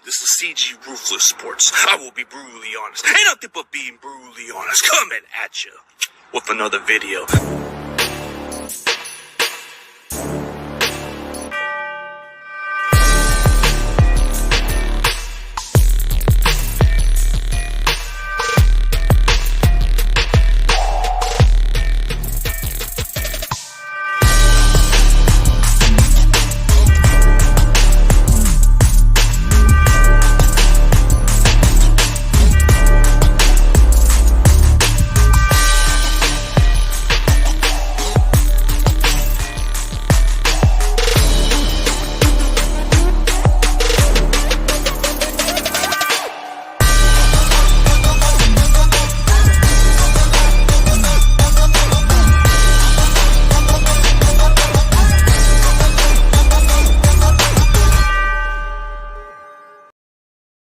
This is CG Ruthless Sports. I will be brutally honest. Ain't nothing but being brutally honest. Coming at you with another video.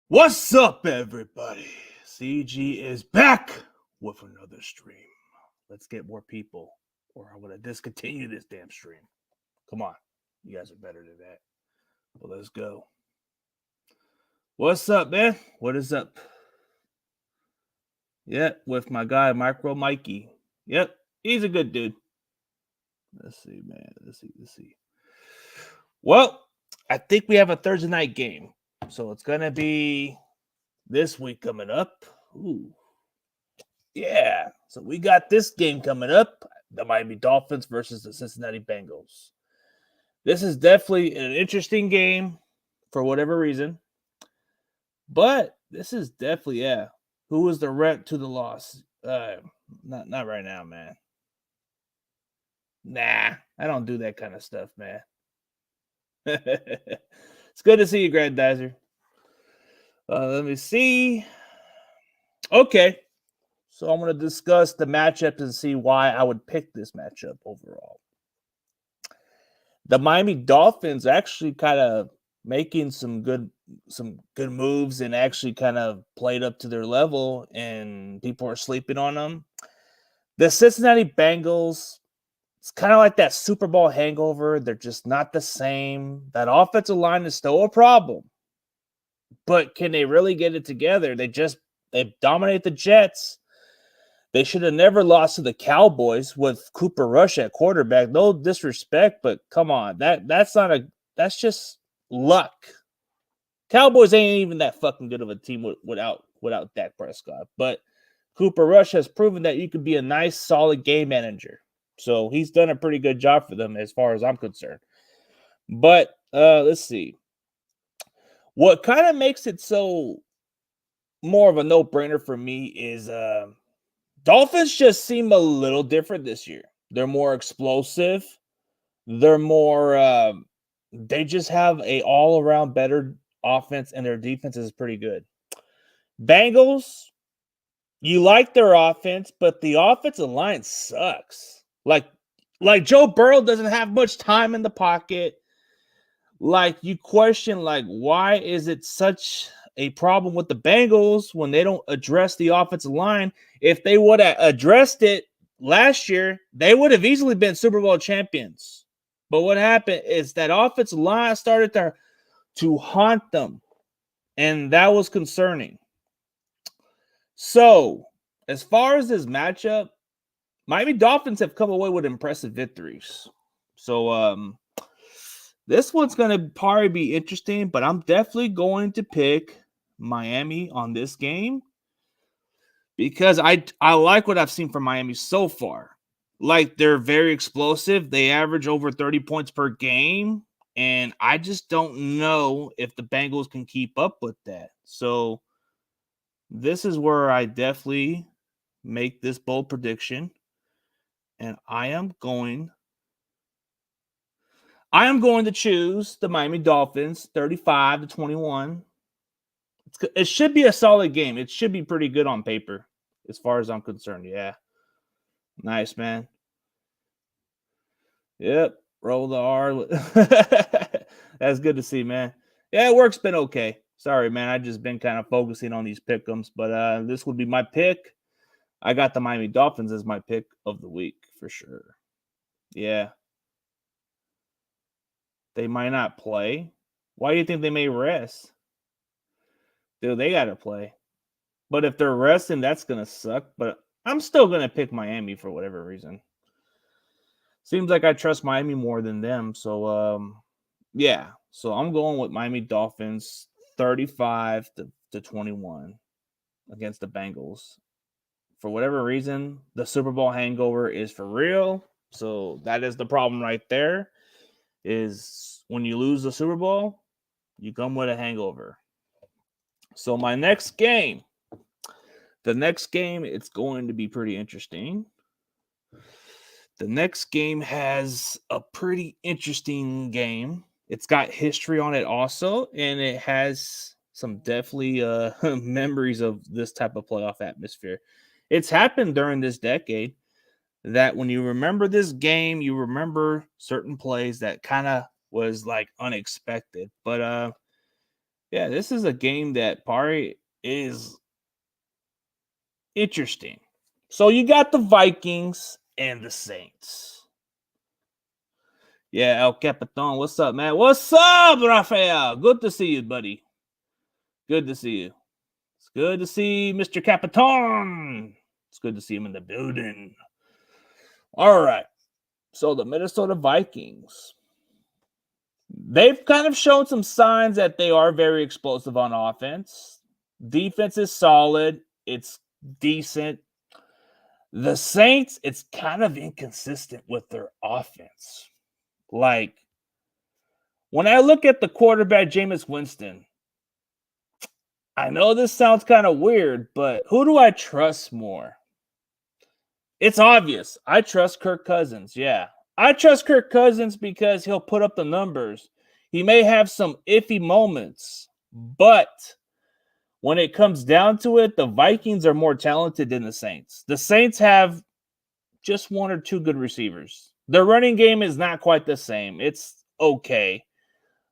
What's up, everybody? CG is back with another stream. Let's get more people, or I'm going to discontinue this damn stream. Come on. You guys are better than that. Well, let's go. What's up, man? What is up? Yep, with my guy, Micro Mikey. Yep, he's a good dude. Let's see, man. Let's see. Well, I think we have a Thursday night game. So it's going to be this week coming up. Ooh. Yeah. So we got this game coming up. The Miami Dolphins versus the Cincinnati Bengals. This is definitely an interesting game for whatever reason. But this is definitely, yeah. Who was the rent to the loss? Not right now, man. Nah, I don't do that kind of stuff, man. It's good to see you, Grandizer. Let me see. Okay. So I'm going to discuss the matchups and see why I would pick this matchup overall. The Miami Dolphins actually kind of making some good moves and actually kind of played up to their level, and people are sleeping on them. The Cincinnati Bengals, it's kind of like that Super Bowl hangover. They're just not the same. That offensive line is still a problem. But can they really get it together? They dominate the Jets. They should have never lost to the Cowboys with Cooper Rush at quarterback. No disrespect, but come on. That's just luck. Cowboys ain't even that fucking good of a team without Dak Prescott. But Cooper Rush has proven that you could be a nice, solid game manager. So he's done a pretty good job for them as far as I'm concerned. But let's see. What kind of makes it so more of a no-brainer for me is Dolphins just seem a little different this year. They're more explosive. They're more they just have a all-around better offense, and their defense is pretty good. Bengals, you like their offense, but the offensive line sucks. Like Joe Burrow doesn't have much time in the pocket. Like, you question, like, why is it such a problem with the Bengals when they don't address the offensive line? If they would have addressed it last year, they would have easily been Super Bowl champions. But what happened is that offensive line started to haunt them, and that was concerning. So, as far as this matchup, Miami Dolphins have come away with impressive victories. So, this one's going to probably be interesting, but I'm definitely going to pick Miami on this game because I like what I've seen from Miami so far. Like, they're very explosive. They average over 30 points per game, and I just don't know if the Bengals can keep up with that. So this is where I definitely make this bold prediction, and I am going to choose the Miami Dolphins 35-21. It should be a solid game. It should be pretty good on paper as far as I'm concerned. Yeah. Nice, man. Yep. Roll the R. That's good to see, man. Yeah, work's been okay. Sorry, man. I've just been kind of focusing on these pick'ems, but this would be my pick. I got the Miami Dolphins as my pick of the week for sure. Yeah. They might not play. Why do you think they may rest? Dude, they got to play. But if they're resting, that's going to suck. But I'm still going to pick Miami for whatever reason. Seems like I trust Miami more than them. So, yeah. So I'm going with Miami Dolphins 35 to 21 against the Bengals. For whatever reason, the Super Bowl hangover is for real. So that is the problem right there. Is when you lose the Super Bowl, you come with a hangover. So my next game, it's going to be pretty interesting. The next game has a pretty interesting game. It's got history on it also, and it has some definitely memories of this type of playoff atmosphere. It's happened during this decade that when you remember this game, you remember certain plays that kind of was like unexpected. But yeah, this is a game that probably is interesting. So you got the Vikings and the Saints. Yeah, El Capitan, what's up, man? What's up, Rafael? Good to see you, buddy. Good to see you. It's good to see Mr. Capitan. It's good to see him in the building. All right. So the Minnesota Vikings, they've kind of shown some signs that they are very explosive on offense. Defense is solid. It's decent. The Saints, it's kind of inconsistent with their offense. Like, when I look at the quarterback, Jameis Winston, I know this sounds kind of weird, but who do I trust more? It's obvious. I trust Kirk Cousins. Yeah. I trust Kirk Cousins because he'll put up the numbers. He may have some iffy moments, but when it comes down to it, the Vikings are more talented than the Saints. The Saints have just one or two good receivers. Their running game is not quite the same. It's okay.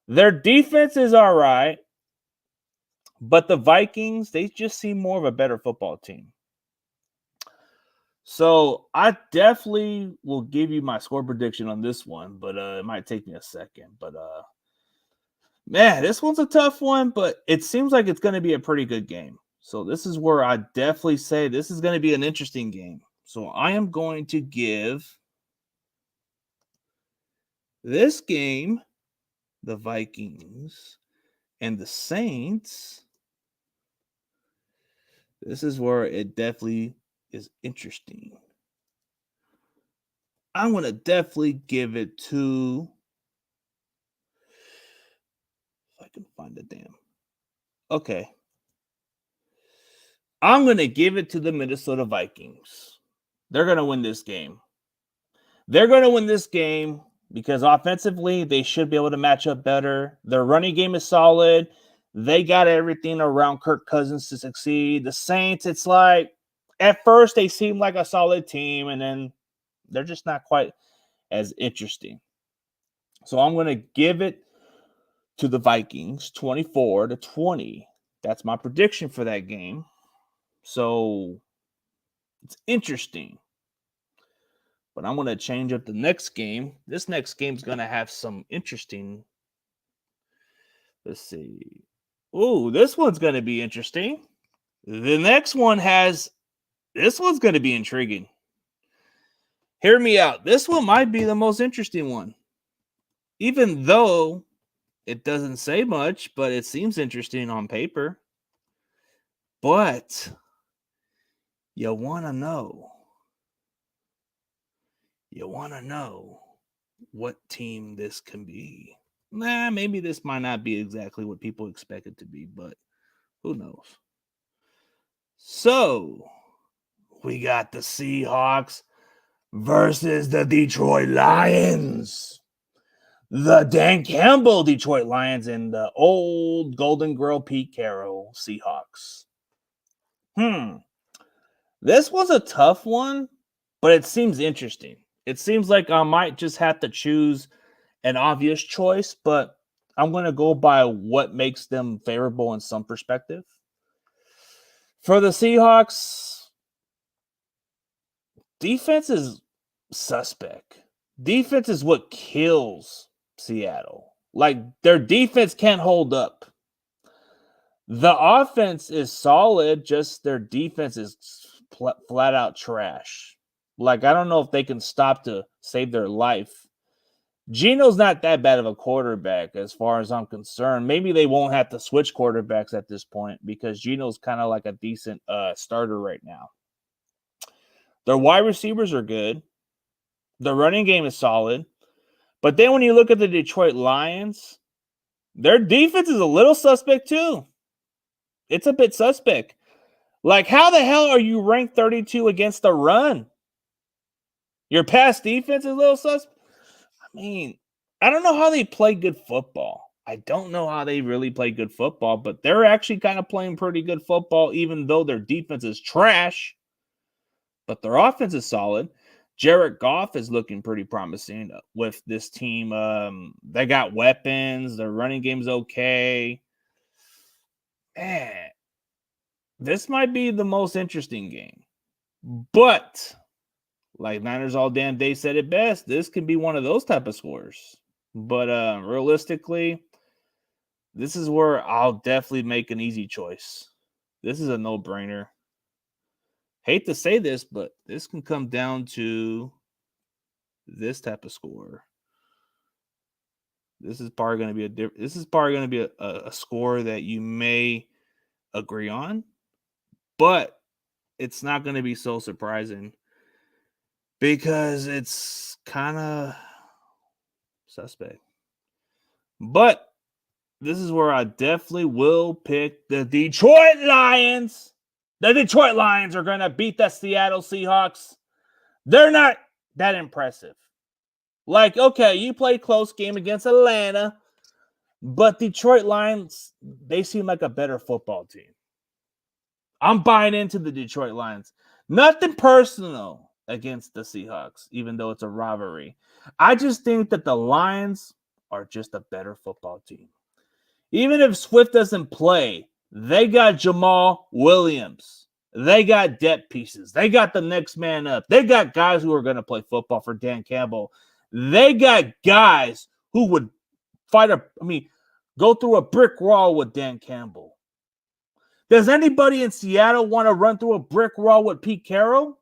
Their defense is all right, but the Vikings, they just seem more of a better football team. So I definitely will give you my score prediction on this one, but it might take me a second. But man, this one's a tough one, but it seems like it's going to be a pretty good game. So this is where I definitely say this is going to be an interesting game. So I am going to give this game, the Vikings and the Saints. This is where it definitely is interesting. I'm going to definitely give it to, if I can find the damn. Okay. I'm going to give it to the Minnesota Vikings. They're going to win this game. They're going to win this game because offensively, they should be able to match up better. Their running game is solid. They got everything around Kirk Cousins to succeed. The Saints, it's like, at first, they seem like a solid team, and then they're just not quite as interesting. So I'm going to give it to the Vikings 24-20. That's my prediction for that game. So it's interesting. But I'm going to change up the next game. This next game is going to have some interesting. Let's see. Ooh, this one's going to be interesting. The next one has. This one's going to be intriguing. Hear me out. This one might be the most interesting one. Even though it doesn't say much, but it seems interesting on paper. But you want to know. You want to know what team this can be. Maybe this might not be exactly what people expect it to be, but who knows? So, we got the Seahawks versus the Detroit Lions. The Dan Campbell Detroit Lions and the old Golden Girl Pete Carroll Seahawks. This was a tough one, but it seems interesting. It seems like I might just have to choose an obvious choice, but I'm going to go by what makes them favorable in some perspective. For the Seahawks, defense is suspect. Defense is what kills Seattle. Like, their defense can't hold up. The offense is solid, just their defense is flat out trash. Like, I don't know if they can stop to save their life. Geno's not that bad of a quarterback as far as I'm concerned. Maybe they won't have to switch quarterbacks at this point because Geno's kind of like a decent starter right now. Their wide receivers are good. The running game is solid. But then when you look at the Detroit Lions, their defense is a little suspect too. It's a bit suspect. Like, how the hell are you ranked 32 against the run? Your pass defense is a little suspect. I mean, I don't know how they play good football. I don't know how they really play good football, but they're actually kind of playing pretty good football, even though their defense is trash. But their offense is solid. Jared Goff is looking pretty promising with this team. They got weapons. Their running game's okay. Man, this might be the most interesting game. But, like Niners All Damn Day said it best, this could be one of those type of scores. But realistically, this is where I'll definitely make an easy choice. This is a no-brainer. Hate to say this, but this can come down to this type of score. This is probably going to be a score that you may agree on, but it's not going to be so surprising because it's kind of suspect. But this is where I definitely will pick the Detroit Lions. The Detroit Lions are going to beat the Seattle Seahawks. They're not that impressive. Like, okay, you played close game against Atlanta, but Detroit Lions, they seem like a better football team. I'm buying into the Detroit Lions. Nothing personal against the Seahawks, even though it's a rivalry. I just think that the Lions are just a better football team. Even if Swift doesn't play, they got Jamal Williams. They got depth pieces. They got the next man up. They got guys who are going to play football for Dan Campbell. They got guys who would go through a brick wall with Dan Campbell. Does anybody in Seattle want to run through a brick wall with Pete Carroll?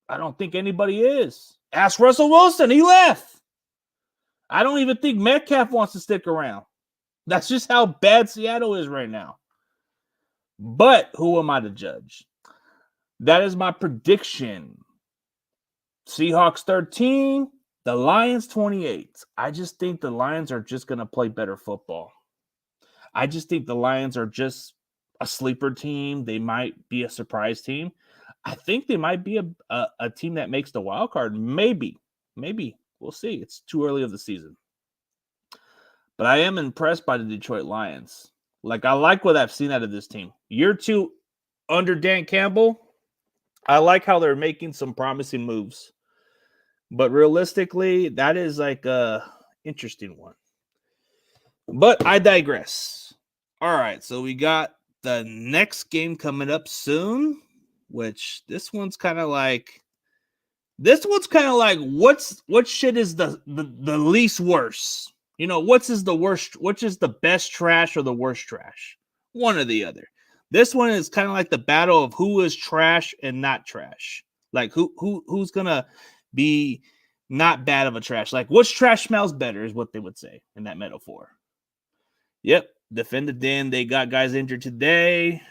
I don't think anybody is. Ask Russell Wilson. He left. I don't even think Metcalf wants to stick around. That's just how bad Seattle is right now. But who am I to judge? That is my prediction. Seahawks 13, the Lions 28. I just think the Lions are just going to play better football. I just think the Lions are just a sleeper team. They might be a surprise team. I think they might be a team that makes the wild card. Maybe. We'll see. It's too early of the season. But I am impressed by the Detroit Lions. Like, I like what I've seen out of this team. Year 2 under Dan Campbell, I like how they're making some promising moves. But realistically, that is like a interesting one. But I digress. All right, so we got the next game coming up soon, which this one's kind of like what shit is the least worse? You know, which is the best trash or the worst trash? One or the other. This one is kind of like the battle of who is trash and not trash. Like who's gonna be not bad of a trash. Like, which trash smells better is what they would say in that metaphor. Yep. Defended then. They got guys injured today.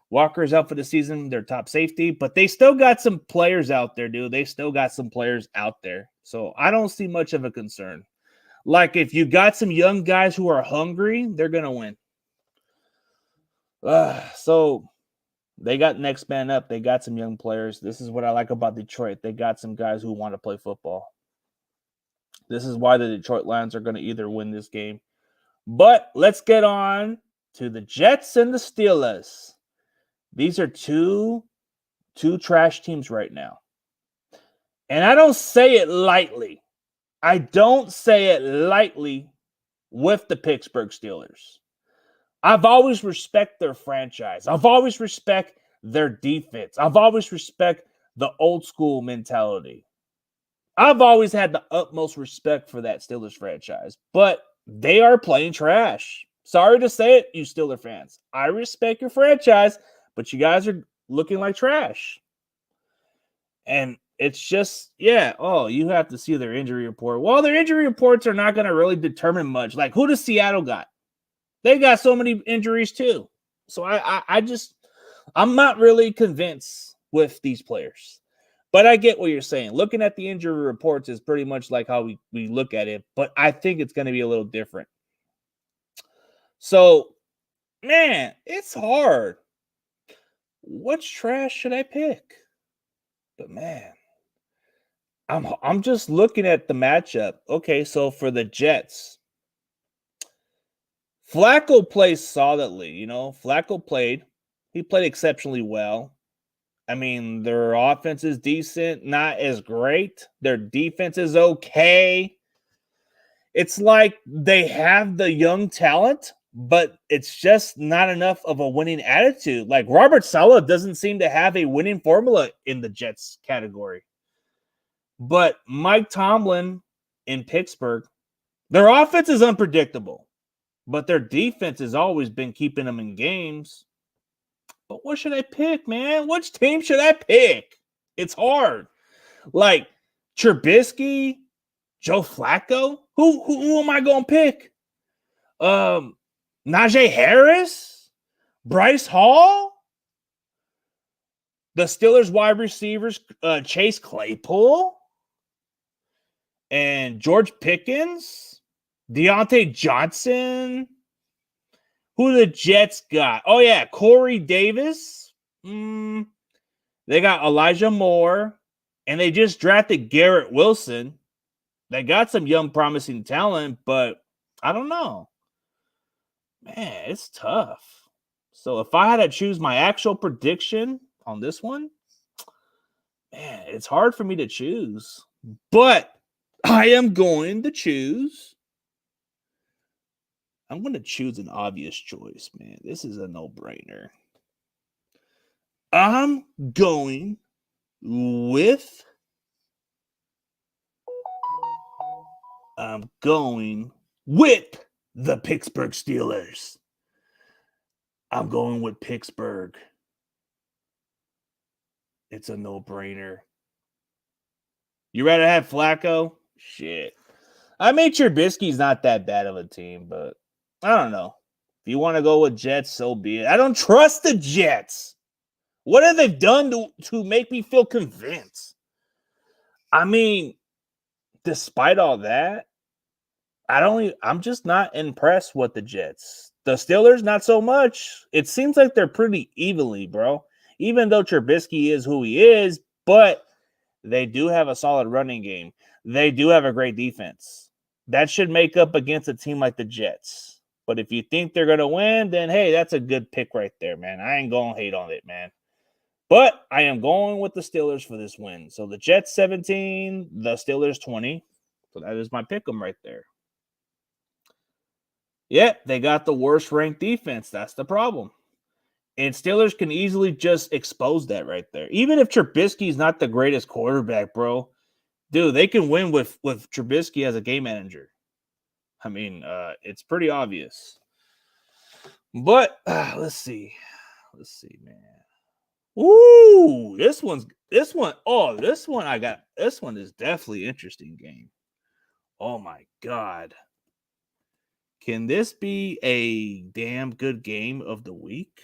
Walker's out for the season, their top safety, but they still got some players out there, dude. They still got some players out there. So I don't see much of a concern. Like, if you got some young guys who are hungry, they're going to win. So they got next man up. They got some young players. This is what I like about Detroit. They got some guys who want to play football. This is why the Detroit Lions are going to either win this game. But let's get on to the Jets and the Steelers. These are two trash teams right now. And I don't say it lightly. I don't say it lightly with the Pittsburgh Steelers. I've always respect their franchise. I've always respect their defense. I've always respect the old school mentality. I've always had the utmost respect for that Steelers franchise. But they are playing trash. Sorry to say it, you Steeler fans. I respect your franchise, but you guys are looking like trash. And it's just, you have to see their injury report. Well, their injury reports are not going to really determine much. Like, who does Seattle got? They got so many injuries too. So I'm not really convinced with these players. But I get what you're saying. Looking at the injury reports is pretty much like how we look at it. But I think it's going to be a little different. So, man, it's hard. Which trash should I pick? But, man, I'm just looking at the matchup. Okay, so for the Jets, Flacco plays solidly. Flacco played. He played exceptionally well. I mean, their offense is decent, not as great. Their defense is okay. It's like they have the young talent, but it's just not enough of a winning attitude. Like Robert Saleh doesn't seem to have a winning formula in the Jets category. But Mike Tomlin in Pittsburgh, their offense is unpredictable, but their defense has always been keeping them in games. But what should I pick, man? Which team should I pick? It's hard. Like Trubisky, Joe Flacco. Who am I gonna pick? Najee Harris, Bryce Hall, the Steelers wide receivers, Chase Claypool, and George Pickens, Deontay Johnson. Who the Jets got? Oh, yeah, Corey Davis. They got Elijah Moore, and they just drafted Garrett Wilson. They got some young, promising talent, but I don't know. Man, it's tough. So if I had to choose my actual prediction on this one, man, it's hard for me to choose. But I am going to choose. I'm going to choose an obvious choice, man. This is a no-brainer. I'm going with the Pittsburgh Steelers. I'm going with Pittsburgh. It's a no-brainer. You rather have Flacco? Shit. I mean, Trubisky's not that bad of a team, but I don't know. If you want to go with Jets, so be it. I don't trust the Jets. What have they done to make me feel convinced? I mean, despite all that, I'm just not impressed with the Jets. The Steelers, not so much. It seems like they're pretty evenly, bro. Even though Trubisky is who he is, but they do have a solid running game. They do have a great defense. That should make up against a team like the Jets. But if you think they're going to win, then, hey, that's a good pick right there, man. I ain't going to hate on it, man. But I am going with the Steelers for this win. So the Jets 17, the Steelers 20. So that is my pick 'em right there. Yeah, they got the worst ranked defense. That's the problem. And Steelers can easily just expose that right there. Even if Trubisky's not the greatest quarterback, bro, dude, they can win with Trubisky as a game manager. I mean, it's pretty obvious. But let's see. Let's see, man. Ooh, this one is definitely interesting game. Oh my God. Can this be a damn good game of the week?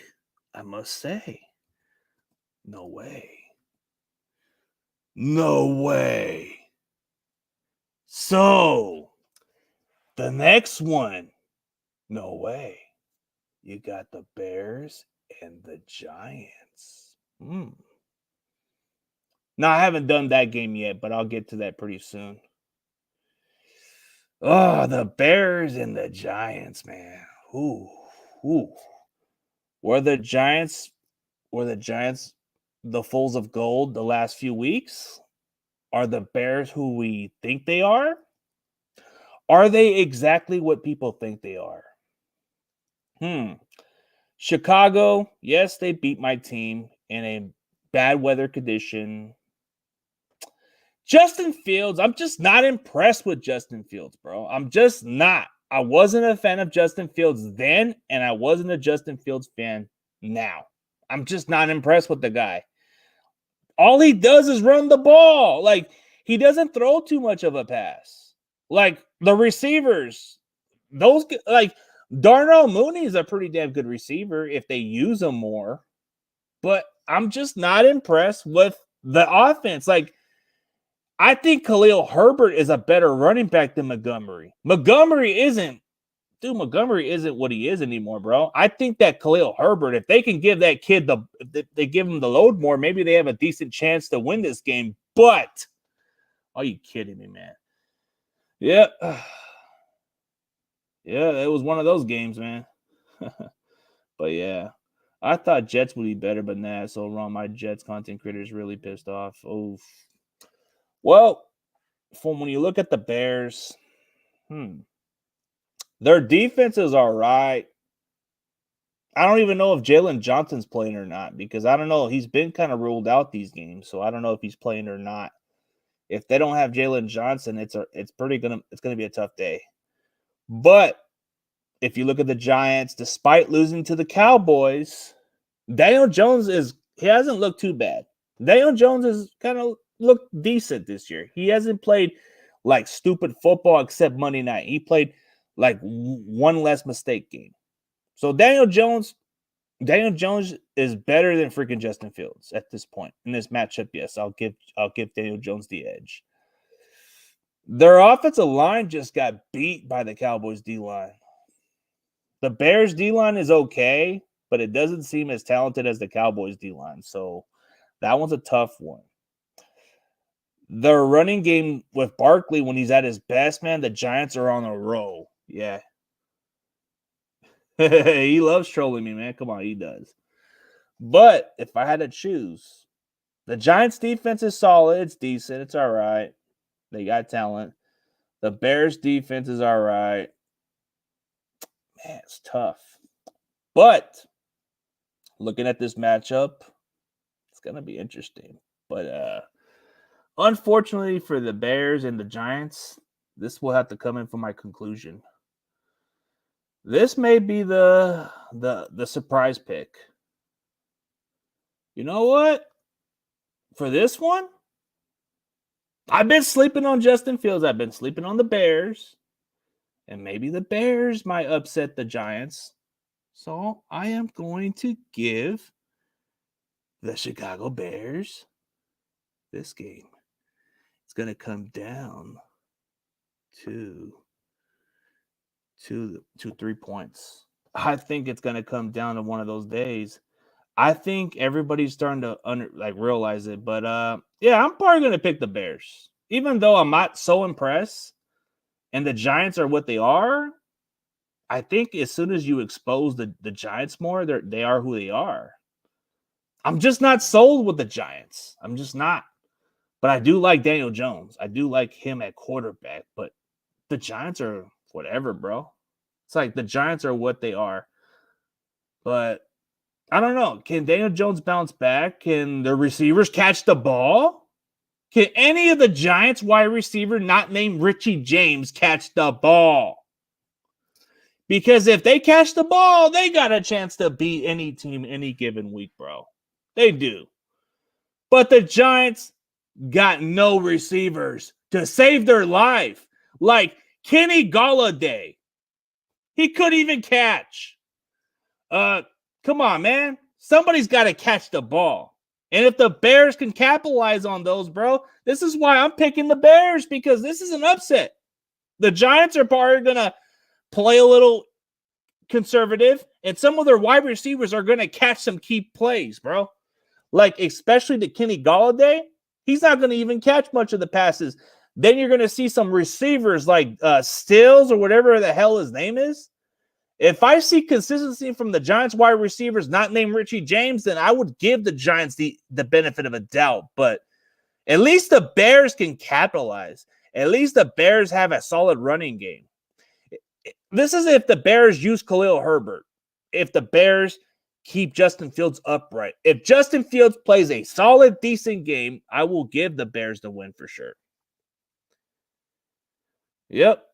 I must say. No way. No way. So, the next one. No way. You got the Bears and the Giants. Now, I haven't done that game yet, but I'll get to that pretty soon. Oh, the Bears and the Giants, man. Ooh. Were the Giants the fools of gold the last few weeks? Are the Bears who we think they are? Are they exactly what people think they are? Chicago, yes, they beat my team in a bad weather condition. Justin Fields, I'm just not impressed with Justin Fields, bro. I'm just not. I wasn't a fan of Justin Fields then, and I wasn't a Justin Fields fan now. I'm just not impressed with the guy. All he does is run the ball. Like, he doesn't throw too much of a pass. Like, the receivers, those, like, Darnell Mooney is a pretty damn good receiver if they use him more. But I'm just not impressed with the offense. Like, I think Khalil Herbert is a better running back than Montgomery. Montgomery isn't what he is anymore, bro. I think that Khalil Herbert, if they can give that kid if they give him the load more, maybe they have a decent chance to win this game. But are you kidding me, man? Yeah. Yeah, it was one of those games, man. But yeah. I thought Jets would be better, but nah, so wrong. My Jets content creators really pissed off. Oof. Well, from when you look at the Bears, their defense is all right. I don't even know if Jalen Johnson's playing or not because I don't know. He's been kind of ruled out these games, so I don't know if he's playing or not. If they don't have Jalen Johnson, it's gonna be a tough day. But if you look at the Giants, despite losing to the Cowboys, Daniel Jones hasn't looked too bad. Daniel Jones has kind of looked decent this year. He hasn't played like stupid football except Monday night. He played like one less mistake game. So Daniel Jones is better than freaking Justin Fields at this point in this matchup. Yes, I'll give Daniel Jones the edge. Their offensive line just got beat by the Cowboys D-line. The Bears D-line is okay, but it doesn't seem as talented as the Cowboys D-line. So that one's a tough one. Their running game with Barkley, when he's at his best, man, the Giants are on a roll. Yeah. He loves trolling me, man. Come on, he does. But if I had to choose, the Giants defense is solid. It's decent. It's all right. They got talent. The Bears defense is all right. Man, it's tough. But looking at this matchup, it's going to be interesting. But unfortunately for the Bears and the Giants, this will have to come in for my conclusion. This may be the surprise pick. You know what? For this one, I've been sleeping on Justin Fields. I've been sleeping on the Bears. And maybe the Bears might upset the Giants. So I am going to give the Chicago Bears this game. It's going to come down to 3 points. I think it's going to come down to one of those days. I think everybody's starting to realize it. But yeah, I'm probably going to pick the Bears. Even though I'm not so impressed and the Giants are what they are, I think as soon as you expose the Giants more, they are who they are. I'm just not sold with the Giants. I'm just not. But I do like Daniel Jones. I do like him at quarterback. But the Giants are whatever, bro. It's like the Giants are what they are. But I don't know. Can Daniel Jones bounce back? Can the receivers catch the ball? Can any of the Giants wide receiver not named Richie James catch the ball? Because if they catch the ball, they got a chance to beat any team any given week, bro. They do. But the Giants got no receivers to save their life. Like Kenny Golladay. He couldn't even catch. Come on, man. Somebody's got to catch the ball. And if the Bears can capitalize on those, bro, this is why I'm picking the Bears, because this is an upset. The Giants are probably going to play a little conservative, and some of their wide receivers are going to catch some key plays, bro. Like, especially the Kenny Golladay, he's not going to even catch much of the passes. Then you're going to see some receivers like Stills or whatever the hell his name is. If I see consistency from the Giants wide receivers not named Richie James, then I would give the Giants the benefit of a doubt. But at least the Bears can capitalize. At least the Bears have a solid running game. This is if the Bears use Khalil Herbert. If the Bears keep Justin Fields upright. If Justin Fields plays a solid, decent game, I will give the Bears the win for sure. Yep.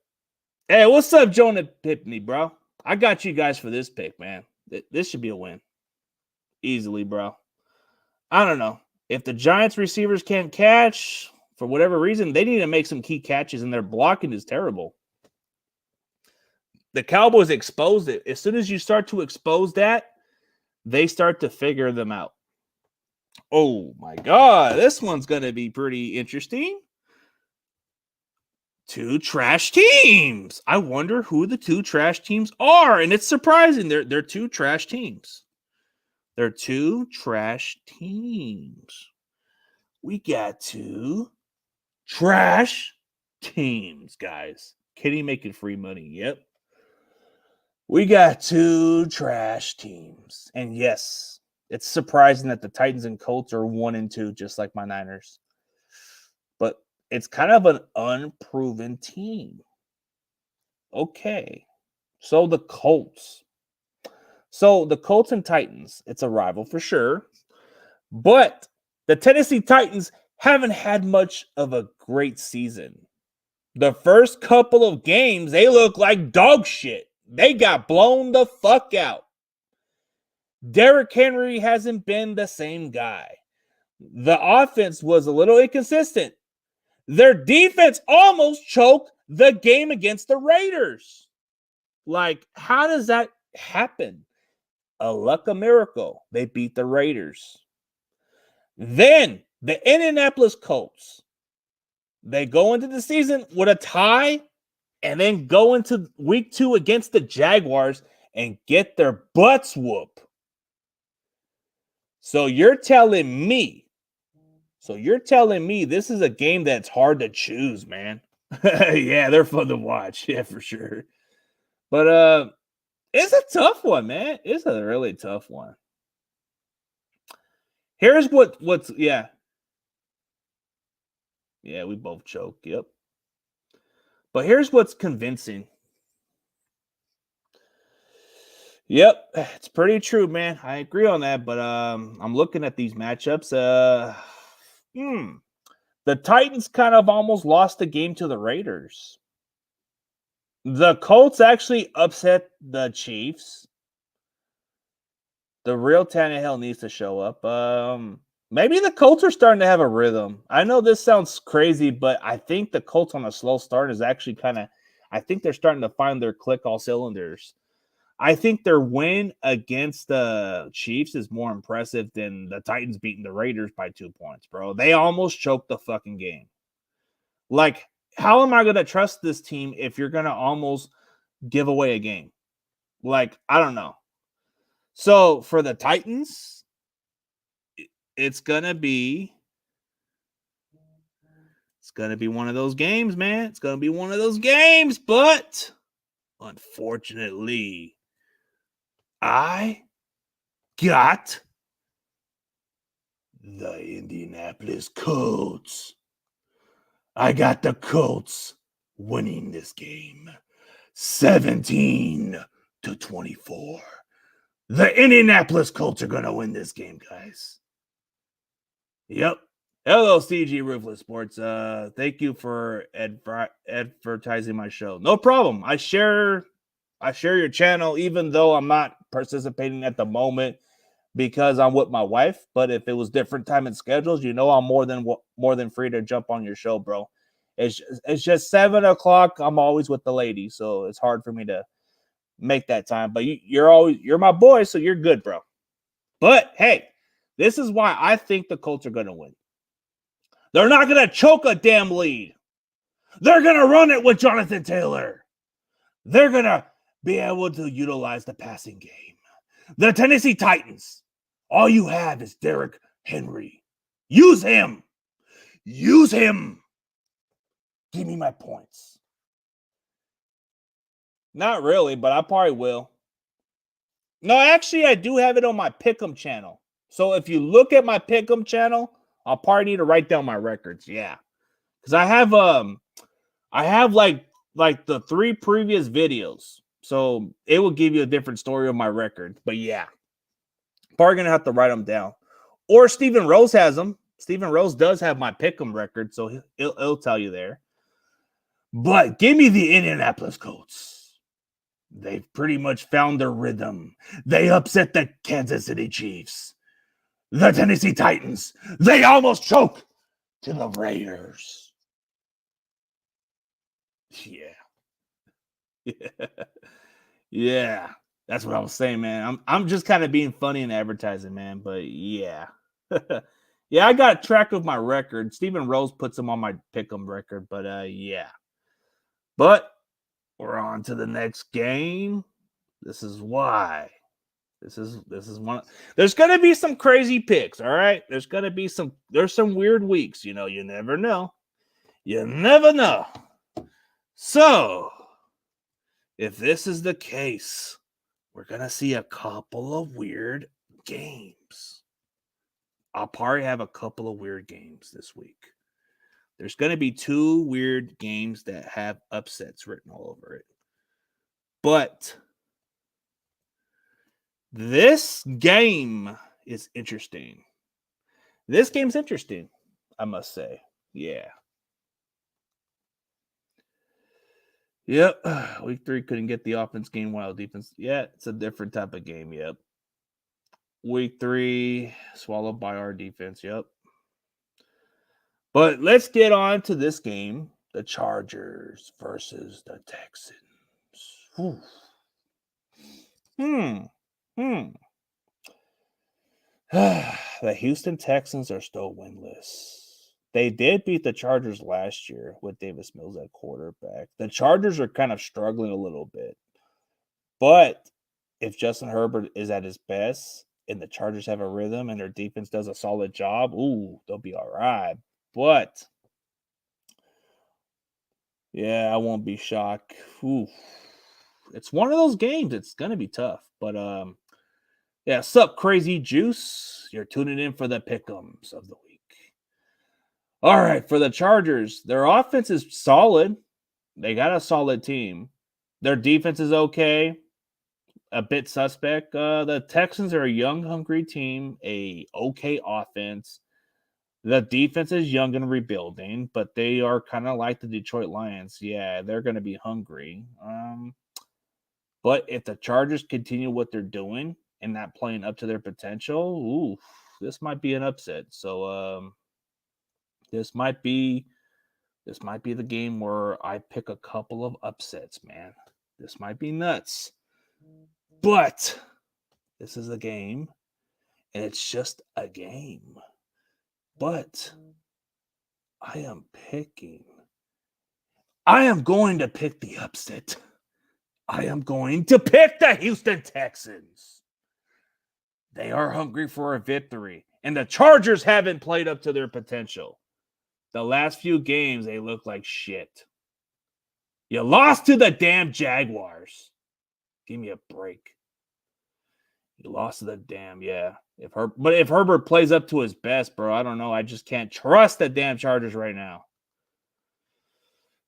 Hey, what's up, Jonah Pipney, bro? I got you guys for this pick, man. This should be a win. Easily, bro. I don't know. If the Giants receivers can't catch, for whatever reason, they need to make some key catches, and their blocking is terrible. The Cowboys exposed it. As soon as you start to expose that, they start to figure them out. Oh, my God. This one's going to be pretty interesting. Two trash teams. I wonder who the two trash teams are. And it's surprising. They're two trash teams. They're two trash teams. We got two trash teams, guys. Kenny making free money. Yep. We got two trash teams. And yes, it's surprising that the Titans and Colts are 1-2, just like my Niners. But it's kind of an unproven team. Okay. So the Colts. So the Colts and Titans, it's a rival for sure. But the Tennessee Titans haven't had much of a great season. The first couple of games, they look like dog shit. They got blown the fuck out. Derrick Henry hasn't been the same guy. The offense was a little inconsistent. Their defense almost choked the game against the Raiders. Like, how does that happen? A luck of miracle. They beat the Raiders. Then the Indianapolis Colts. They go into the season with a tie and then go into week 2 against the Jaguars and get their butts whooped. So you're telling me this is a game that's hard to choose, man. Yeah, they're fun to watch. Yeah, for sure. But it's a tough one, man. It's a really tough one. Here's what's yeah. Yeah, we both choke. Yep. But here's what's convincing. Yep, it's pretty true, man. I agree on that, but I'm looking at these matchups. The Titans kind of almost lost the game to the Raiders. The Colts actually upset the Chiefs. The real Tannehill needs to show up. Maybe the Colts are starting to have a rhythm. I know this sounds crazy, but I think the Colts on a slow start is actually I think they're starting to find their click all cylinders. I think their win against the Chiefs is more impressive than the Titans beating the Raiders by 2 points, bro. They almost choked the fucking game. Like, how am I going to trust this team if you're going to almost give away a game? Like, I don't know. So for the Titans, it's going to be one of those games, man. It's going to be one of those games, but unfortunately, I got the Indianapolis Colts. I got the Colts winning this game 17-24. The Indianapolis Colts are going to win this game, guys. Yep. Hello, CG Ruthless Sports. Thank you for advertising my show. No problem. I share your channel, even though I'm not participating at the moment because I'm with my wife. But if it was different time and schedules, you know, I'm more than free to jump on your show, bro. It's just 7:00. I'm always with the lady, so it's hard for me to make that time. But you're my boy, so you're good, bro. But hey, this is why I think the Colts are going to win. They're not going to choke a damn lead. They're going to run it with Jonathan Taylor. They're going to be able to utilize the passing game. The Tennessee Titans, all you have is Derrick Henry. Use him. Use him. Give me my points. Not really, but I probably will. No, actually, I do have it on my Pick'em channel. So if you look at my Pick'em channel, I'll probably need to write down my records. Yeah. Because I have like the 3 previous videos. So it will give you a different story of my record. But yeah, probably going to have to write them down. Or Stephen Rose has them. Stephen Rose does have my Pick'em record, so it'll tell you there. But give me the Indianapolis Colts. They've pretty much found their rhythm. They upset the Kansas City Chiefs. The Tennessee Titans. They almost choke to the Raiders. Yeah. Yeah. That's what I was saying, man. I'm just kind of being funny in advertising, man. But yeah. Yeah, I got track of my record. Stephen Rose puts them on my pick'em record, but yeah. But we're on to the next game. This is why. This is one. There's gonna be some crazy picks, all right? There's some weird weeks, you know, you never know. You never know. So if this is the case, we're gonna see a couple of weird games. I'll probably have a couple of weird games this week. There's going to be 2 weird games that have upsets written all over it. But this game is interesting. This game's interesting, I must say. Yeah. Yep. Week 3 couldn't get the offense game while defense. Yeah, it's a different type of game. Yep. Week 3 swallowed by our defense. Yep. But let's get on to this game. The Chargers versus the Texans. Whew. The Houston Texans are still winless. They did beat the Chargers last year with Davis Mills at quarterback. The Chargers are kind of struggling a little bit. But if Justin Herbert is at his best and the Chargers have a rhythm and their defense does a solid job, they'll be all right. But yeah, I won't be shocked. It's one of those games. It's gonna be tough. But yeah, sup, Crazy Juice? You're tuning in for the pick'ems of the week. All right, for the Chargers, their offense is solid. They got a solid team. Their defense is okay. A bit suspect. The Texans are a young, hungry team. A okay offense. The defense is young and rebuilding, but they are kind of like the Detroit Lions. Yeah, they're going to be hungry. But if the Chargers continue what they're doing and not playing up to their potential, this might be an upset. So this might be the game where I pick a couple of upsets, man. This might be nuts. But this is a game, and it's just a game. But I am going to pick the upset. I am going to pick the Houston Texans. They are hungry for a victory, and the Chargers haven't played up to their potential. The last few games, they look like shit. You lost to the damn Jaguars. Give me a break. You lost to the damn, yeah. But if Herbert plays up to his best, bro, I don't know. I just can't trust the damn Chargers right now.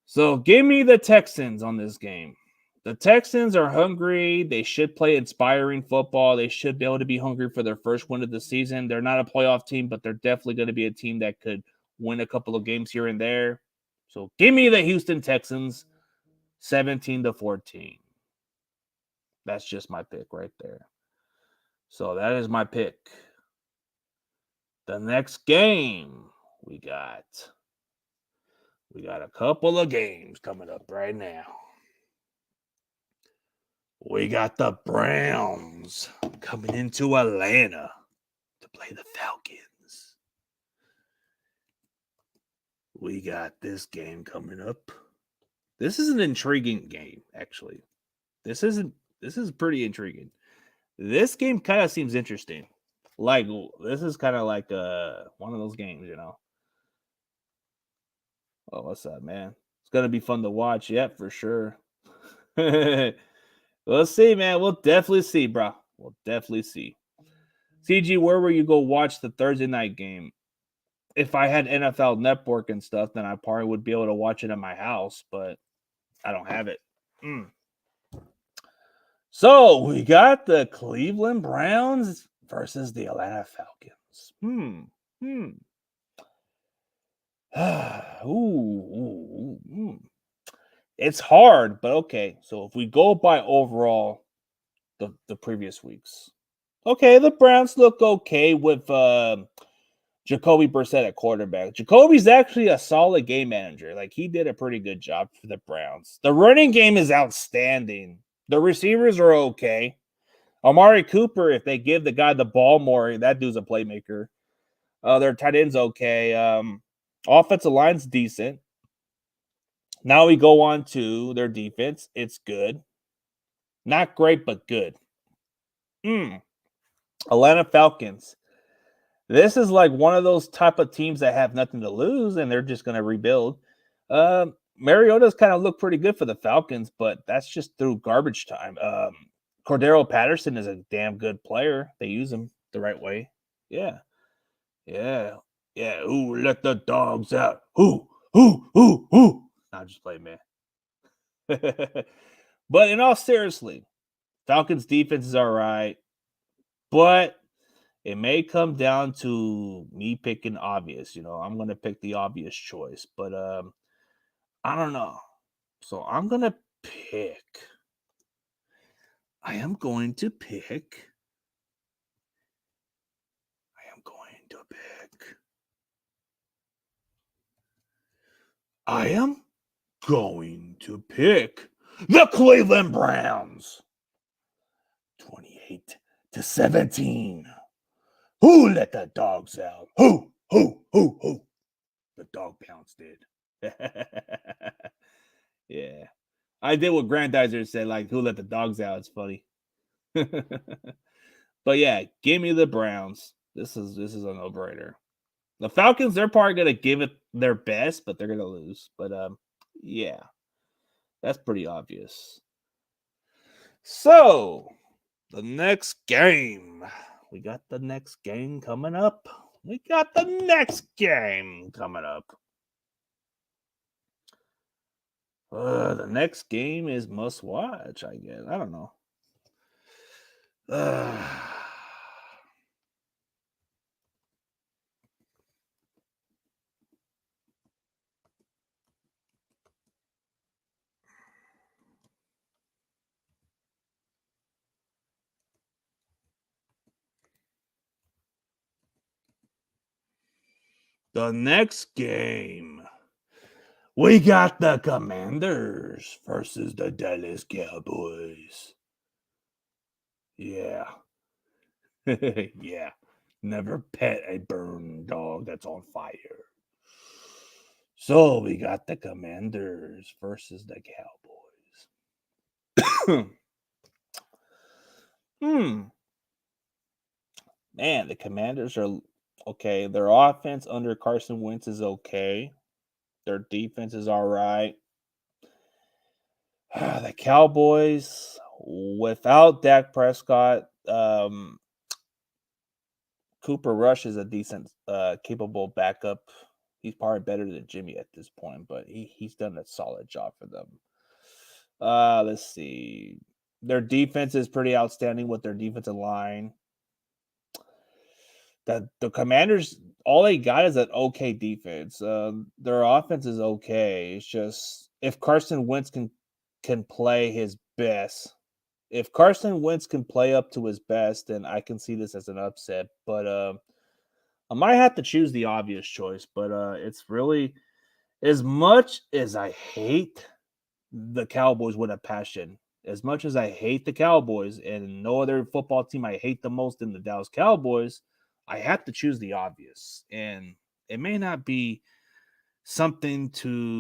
So give me the Texans on this game. The Texans are hungry. They should play inspiring football. They should be able to be hungry for their first win of the season. They're not a playoff team, but they're definitely going to be a team that could win a couple of games here and there. So give me the Houston Texans 17-14. That's just my pick right there. So that is my pick. The next game we got a couple of games coming up right now. We got the Browns coming into Atlanta to play the Falcons. We got this game coming up. This is an intriguing game, actually. This is pretty intriguing. This game kind of seems interesting. Like, this is kind of like one of those games, you know. Oh, what's up, man? It's going to be fun to watch. Yeah, for sure. We'll see, man. We'll definitely see, bro. We'll definitely see. CG, where will you go watch the Thursday night game? If I had NFL Network and stuff, then I probably would be able to watch it at my house, but I don't have it. So we got the Cleveland Browns versus the Atlanta Falcons. It's hard, but okay. So if we go by overall the previous weeks, okay, the Browns look okay with Jacoby Brissett at quarterback. Jacoby's actually a solid game manager. Like, he did a pretty good job for the Browns. The running game is outstanding. The receivers are okay. Amari Cooper, if they give the guy the ball more, that dude's a playmaker. Their tight end's okay. Offensive line's decent. Now we go on to their defense. It's good. Not great, but good. Atlanta Falcons. This is like one of those type of teams that have nothing to lose, and they're just going to rebuild. Mariota's kind of looked pretty good for the Falcons, but that's just through garbage time. Cordero Patterson is a damn good player. They use him the right way. Yeah. Ooh, let the dogs out. Ooh. I'll just play, man. But in all seriously, Falcons defense is all right, but it may come down to me picking obvious. I'm going to pick the obvious choice, but I don't know. So I'm going to pick. I am going to pick. The Cleveland Browns. 28-17. Who let the dogs out? Who? The dog pounds did. Yeah. I did what Grandizer said, like, who let the dogs out? It's funny. But yeah, give me the Browns. This is a no-brainer. The Falcons, they're probably gonna give it their best, but they're gonna lose. But yeah. That's pretty obvious. So the next game. We got the next game coming up. The next game is must watch, I guess. I don't know. The next game. We got the Commanders versus the Dallas Cowboys. Yeah. Yeah. Never pet a burned dog that's on fire. So we got the Commanders versus the Cowboys. Man, the Commanders are okay. Their offense under Carson Wentz is okay. Their defense is all right. The Cowboys, without Dak Prescott, Cooper Rush is a decent, capable backup. He's probably better than Jimmy at this point, but he's done a solid job for them. Let's see. Their defense is pretty outstanding with their defensive line. That the Commanders, all they got is an okay defense. Their offense is okay. It's just if Carson Wentz can play his best. If Carson Wentz can play up to his best, then I can see this as an upset. But I might have to choose the obvious choice. But it's really, as much as I hate the Cowboys with a passion, as much as I hate the Cowboys and no other football team I hate the most than the Dallas Cowboys, I have to choose the obvious. And it may not be something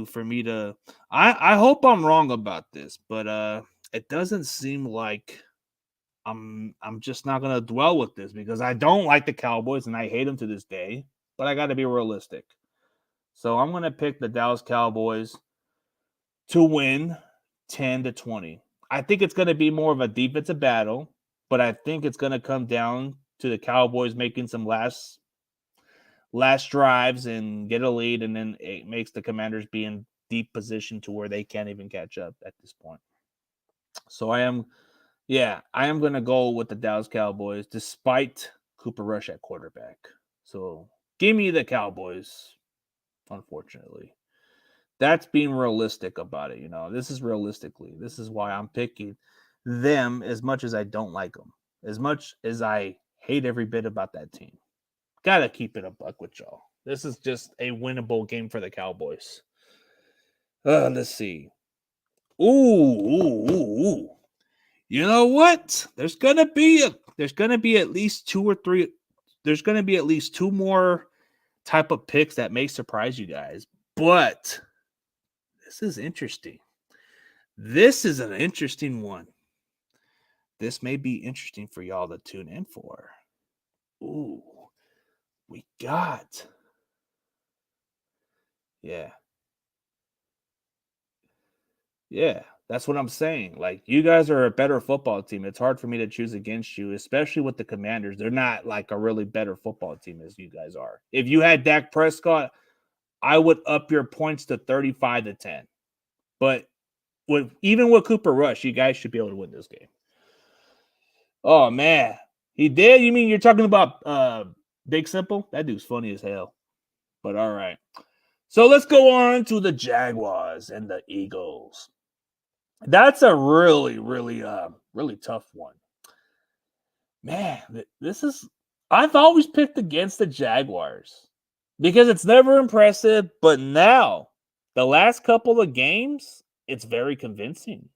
for me to I hope I'm wrong about this, but it doesn't seem like I'm just not gonna dwell with this because I don't like the Cowboys and I hate them to this day, but I gotta be realistic. So I'm gonna pick the Dallas Cowboys to win 10-20. I think it's gonna be more of a defensive battle, but I think it's gonna come down to the Cowboys making some last drives and get a lead, and then it makes the Commanders be in deep position to where they can't even catch up at this point. So I am going to go with the Dallas Cowboys despite Cooper Rush at quarterback. So give me the Cowboys, unfortunately. That's being realistic about it. This is realistically. This is why I'm picking them as much as I don't like them, as much as I hate every bit about that team. Gotta keep it a buck with y'all. This is just a winnable game for the Cowboys. Let's see. Ooh. You know what? There's gonna be at least two or three. There's gonna be at least two more type of picks that may surprise you guys. But this is interesting. This is an interesting one. This may be interesting for y'all to tune in for. Ooh, we got. Yeah, that's what I'm saying. Like, you guys are a better football team. It's hard for me to choose against you, especially with the Commanders. They're not like a really better football team as you guys are. If you had Dak Prescott, I would up your points to 35-10. But even with Cooper Rush, you guys should be able to win this game. Oh, man. He did? You mean you're talking about Big Simple? That dude's funny as hell. But all right. So let's go on to the Jaguars and the Eagles. That's a really, really, really tough one. Man, I've always picked against the Jaguars because it's never impressive. But now, the last couple of games, it's very convincing.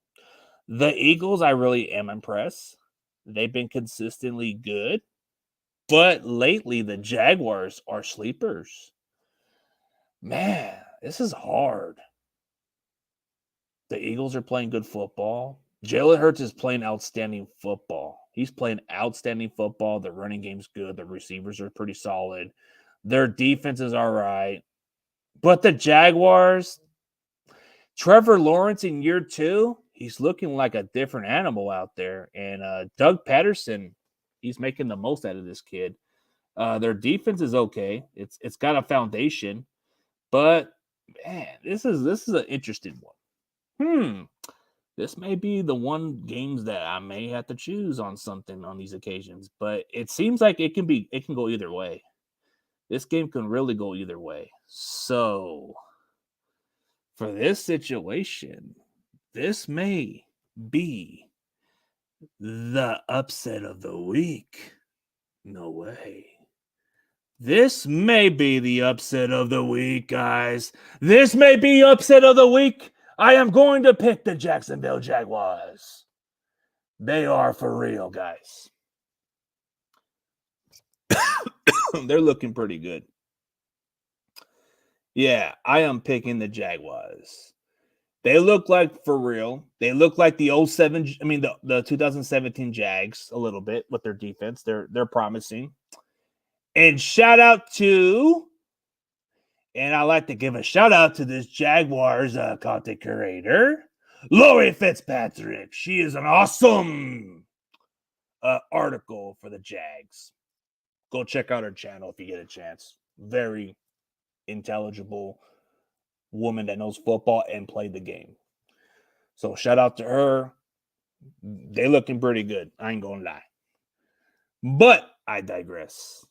The Eagles, I really am impressed. They've been consistently good. But lately, the Jaguars are sleepers. Man, this is hard. The Eagles are playing good football. Jalen Hurts is playing outstanding football. He's playing outstanding football. The running game's good. The receivers are pretty solid. Their defense is all right. But the Jaguars, Trevor Lawrence in year 2, he's looking like a different animal out there. And Doug Patterson, he's making the most out of this kid. Their defense is okay. It's got a foundation. But, man, this is an interesting one. This may be the one games that I may have to choose on something on these occasions, but it seems like it can go either way. This game can really go either way. So for this situation, this may be the upset of the week. No way. This may be the upset of the week, guys. This may be upset of the week. I am going to pick the Jacksonville Jaguars. They are for real, guys. They're looking pretty good. Yeah, I am picking the Jaguars. They look like for real. They look like the 2017 Jags a little bit with their defense. They're promising. And I like to give a shout out to this Jaguars content creator, Lori Fitzpatrick. She is an awesome article for the Jags. Go check out her channel if you get a chance. Very intelligible woman that knows football and played the game. So shout out to her. They looking pretty good. I ain't gonna lie. But I digress.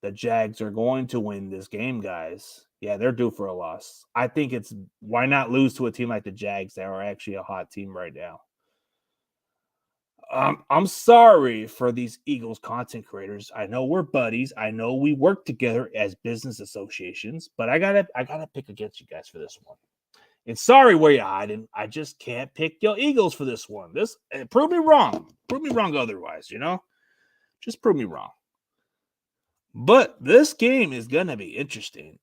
The Jags are going to win this game, guys. Yeah, they're due for a loss. I think why not lose to a team like the Jags that are actually a hot team right now? I'm sorry for these Eagles content creators. I know we're buddies. I know we work together as business associations, but I gotta pick against you guys for this one. And sorry where you're hiding. I just can't pick your Eagles for this one. Prove me wrong. Prove me wrong otherwise, Just prove me wrong. But this game is going to be interesting.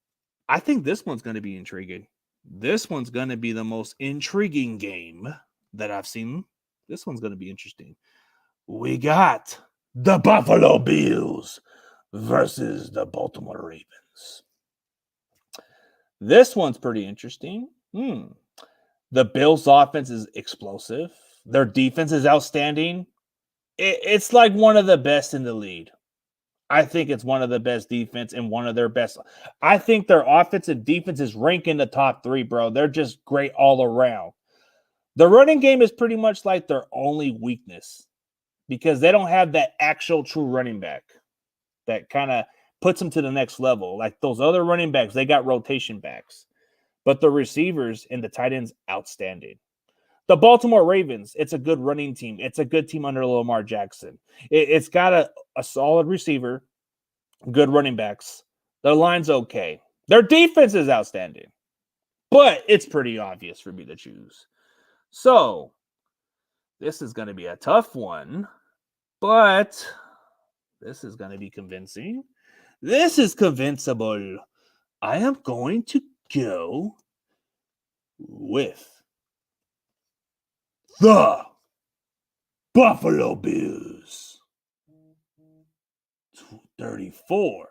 I think this one's going to be intriguing. This one's going to be the most intriguing game that I've seen. This one's going to be interesting. We got the Buffalo Bills versus the Baltimore Ravens. This one's pretty interesting. The Bills' offense is explosive. Their defense is outstanding. It's like one of the best in the league. I think it's one of the best defense and one of their best. I think their offense and defense is ranking the top 3, bro. They're just great all around. The running game is pretty much like their only weakness because they don't have that actual true running back that kind of puts them to the next level. Like those other running backs, they got rotation backs. but the receivers and the tight ends, outstanding. The Baltimore Ravens, it's a good running team. It's a good team under Lamar Jackson. It's got a solid receiver, good running backs. Their line's okay. Their defense is outstanding. But it's pretty obvious for me to choose. So, this is going to be a tough one, but this is going to be convincing. This is convincible. I am going to go with the Buffalo Bills. 34-27.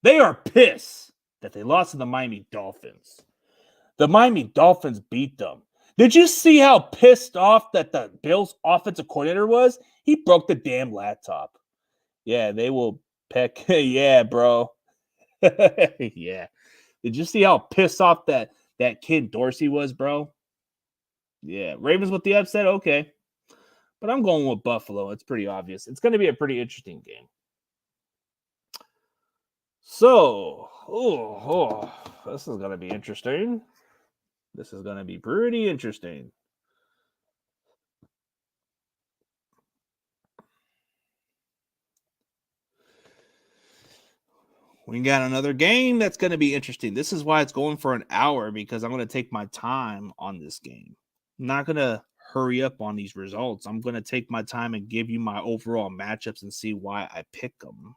They are pissed that they lost to the Miami Dolphins. The Miami Dolphins beat them. Did you see how pissed off that the Bills offensive coordinator was? He broke the damn laptop. Yeah, they will peck. Yeah, bro. Yeah. Did you see how pissed off that kid Dorsey was, bro? Yeah. Ravens with the upset? Okay. But I'm going with Buffalo. It's pretty obvious. It's going to be a pretty interesting game. So, this is going to be interesting. This is going to be pretty interesting. We got another game that's going to be interesting. This is why it's going for an hour, because I'm going to take my time on this game. I'm not going to hurry up on these results. I'm going to take my time and give you my overall matchups and see why I pick them.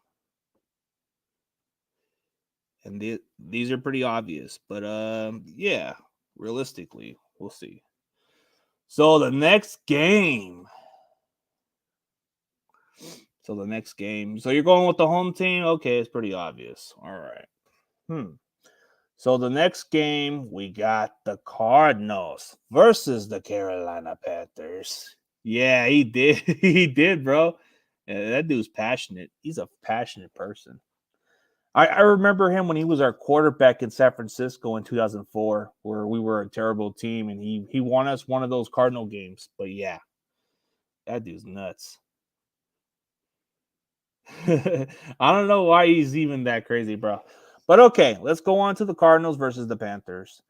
And these are pretty obvious, but yeah, realistically, we'll see. So the next game. So you're going with the home team? Okay, it's pretty obvious. All right. So the next game, we got the Cardinals versus the Carolina Panthers. Yeah, he did. He did, bro. Yeah, that dude's passionate. He's a passionate person. I remember him when he was our quarterback in San Francisco in 2004, where we were a terrible team, and he won us one of those Cardinal games. But yeah, that dude's nuts. I don't know why he's even that crazy, bro. But okay, let's go on to the Cardinals versus the Panthers.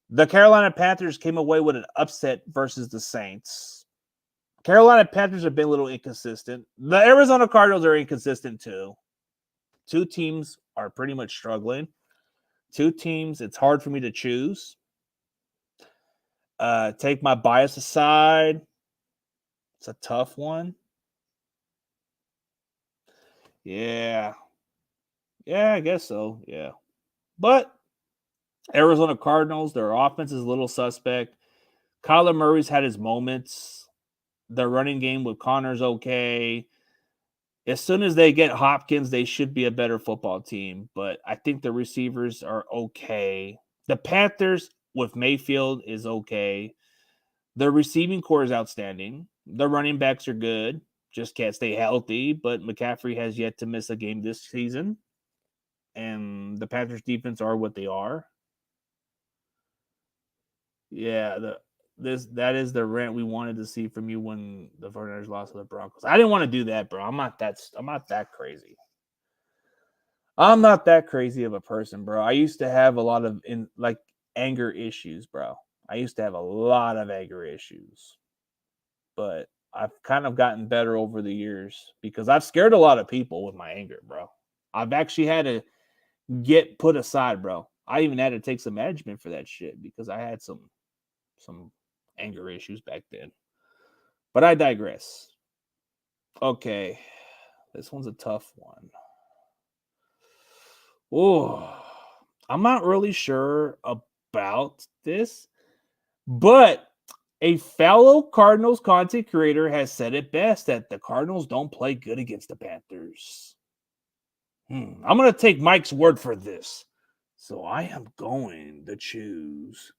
The Carolina Panthers came away with an upset versus the Saints. Carolina Panthers have been a little inconsistent. The Arizona Cardinals are inconsistent too. Two teams are pretty much struggling. Two teams, it's hard for me to choose. Take my bias aside. It's a tough one. Yeah. Yeah, I guess so. Yeah. But Arizona Cardinals, their offense is a little suspect. Kyler Murray's had his moments. Their running game with Connor's okay. As soon as they get Hopkins, they should be a better football team. But I think the receivers are okay. The Panthers with Mayfield is okay. Their receiving core is outstanding. The running backs are good. Just can't stay healthy. But McCaffrey has yet to miss a game this season. And the Panthers defense are what they are. Yeah, that is the rant we wanted to see from you when the 49ers lost to the Broncos. I didn't want to do that, bro. I'm not that crazy. I'm not that crazy of a person, bro. I used to have a lot of anger issues, bro. I used to have a lot of anger issues. But I've kind of gotten better over the years because I've scared a lot of people with my anger, bro. I've actually had to get put aside, bro. I even had to take some management for that shit because I had some anger issues back then. But I digress. Okay. This one's a tough one. Oh, I'm not really sure about this, but a fellow Cardinals content creator has said it best that the Cardinals don't play good against the Panthers. I'm going to take Mike's word for this. So I am going to choose